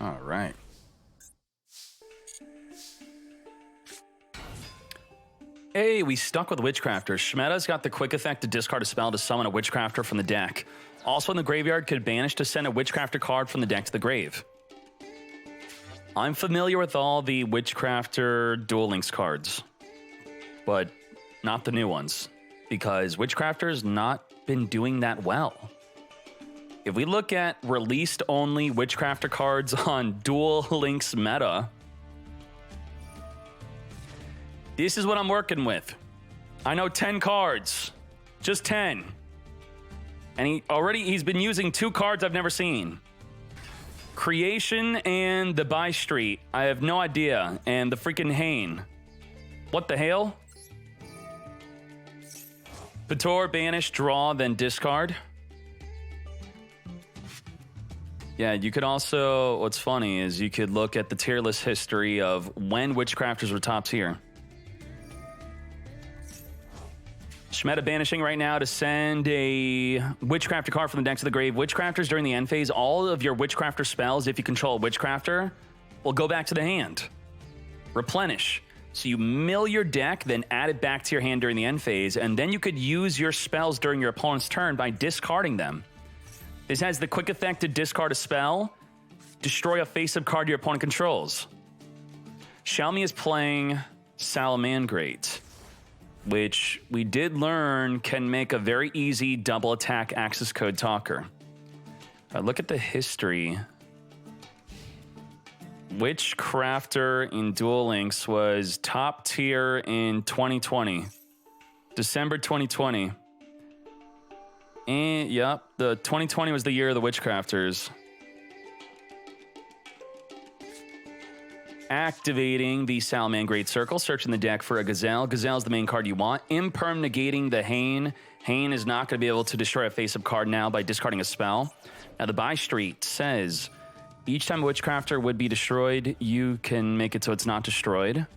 All right. Hey, we stuck with Witchcrafters. Shmeta's got the quick effect to discard a spell to summon a Witchcrafter from the deck. Also in the graveyard, could banish to send a Witchcrafter card from the deck to the grave. I'm familiar with all the Witchcrafter Duel Links cards, but not the new ones, because Witchcrafter's not been doing that well. If we look at released-only Witchcrafter cards on Duel Links meta, this is what I'm working with. I know 10 cards. Just 10. And he's been using 2 cards I've never seen. Creation and the By Street. I have no idea. And the freaking Hane. What the hell? Pator, banish, draw, then discard. Yeah, you could also... What's funny is you could look at the tier list history of when Witchcrafters were top tier. Shmeta banishing right now to send a Witchcrafter card from the deck to the grave. Witchcrafters during the end phase, all of your Witchcrafter spells, if you control a Witchcrafter, will go back to the hand. Replenish. So you mill your deck, then add it back to your hand during the end phase, and then you could use your spells during your opponent's turn by discarding them. This has the quick effect to discard a spell, destroy a face-up card your opponent controls. Xiaomi is playing Salamangreat, which we did learn can make a very easy double attack access code talker. Look at the history. Witchcrafter in Duel Links was top tier in 2020. December 2020. And yep, the 2020 was the year of the Witchcrafters. Activating the Salamangreat Circle, searching the deck for a Gazelle. Gazelle is the main card you want. Imperm negating the Hane. Hane is not going to be able to destroy a face-up card now by discarding a spell. Now the By Street says, each time a Witchcrafter would be destroyed, you can make it so it's not destroyed.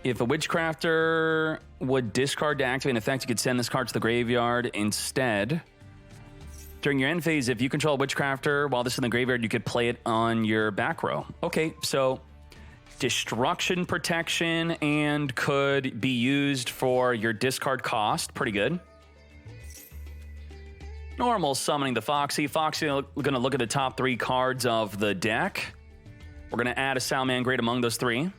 If a Witchcrafter would discard to activate an effect, you could send this card to the graveyard instead. During your end phase, if you control a Witchcrafter while this is in the graveyard, you could play it on your back row. Okay, so destruction protection and could be used for your discard cost. Pretty good. Normal summoning the Foxy. Foxy, we're going to look at the top 3 cards of the deck. We're going to add a Salamangreat among those 3.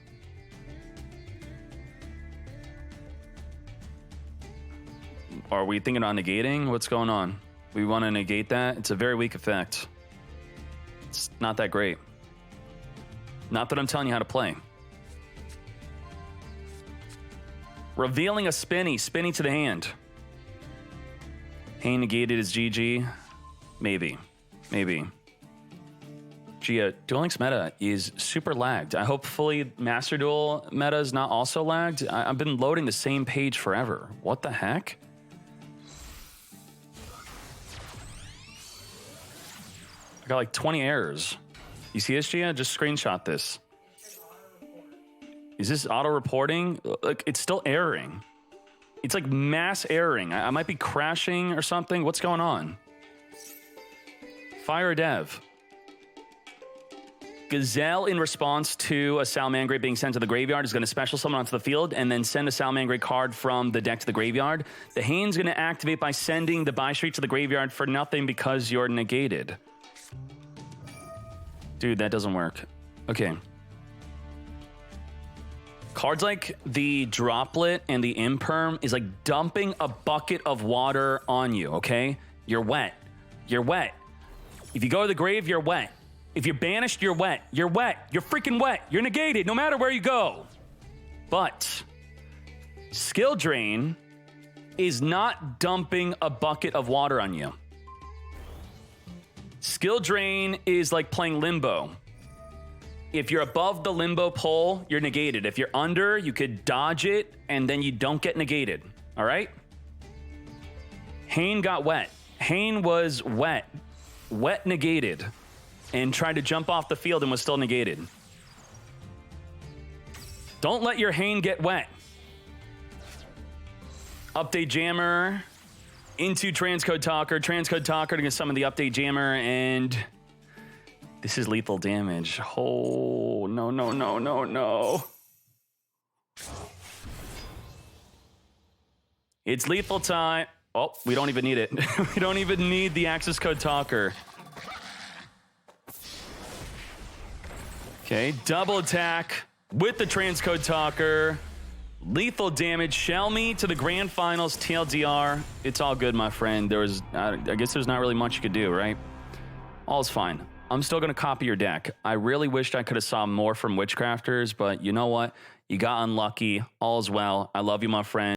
Are we thinking on negating? What's going on? We want to negate that. It's a very weak effect. It's not that great. Not that I'm telling you how to play. Revealing a Spinny. Spinny to the hand. Hane negated is GG. Maybe. Maybe. Gia, Duel Links meta is super lagged. I hopefully Master Duel meta is not also lagged. I've been loading the same page forever. What the heck? I got like 20 errors. You see this, Gia? Just screenshot this. Is this auto-reporting? Like, it's still erroring. It's like mass erroring. I might be crashing or something. What's going on? Fire a dev. Gazelle, in response to a Salamangreat being sent to the graveyard, is going to special summon onto the field and then send a Salamangreat card from the deck to the graveyard. The Hane's going to activate by sending the By Street to the graveyard for nothing because you're negated. Dude, that doesn't work. Okay. Cards like the Droplet and the Imperm is like dumping a bucket of water on you, okay? You're wet. You're wet. If you go to the grave, you're wet. If you're banished, you're wet. You're wet. You're freaking wet. You're negated no matter where you go. But Skill Drain is not dumping a bucket of water on you. Skill Drain is like playing Limbo. If you're above the Limbo pole, you're negated. If you're under, you could dodge it, and then you don't get negated. All right? Hane got wet. Hane was wet. Wet negated. And tried to jump off the field and was still negated. Don't let your Hane get wet. Update Jammer into Transcode Talker. Transcode Talker to summon the Update Jammer, and This is lethal damage. Oh, no, no, no, no, no. It's lethal time. Oh, we don't even need it. We don't even need the access code talker. Okay, double attack with the transcode talker. Lethal damage. Shell me to the grand finals, TLDR. It's all good, my friend. I guess there's not really much you could do, right? All's fine. I'm still going to copy your deck. I really wished I could have saw more from Witchcrafters, but you know what? You got unlucky. All's well. I love you, my friend.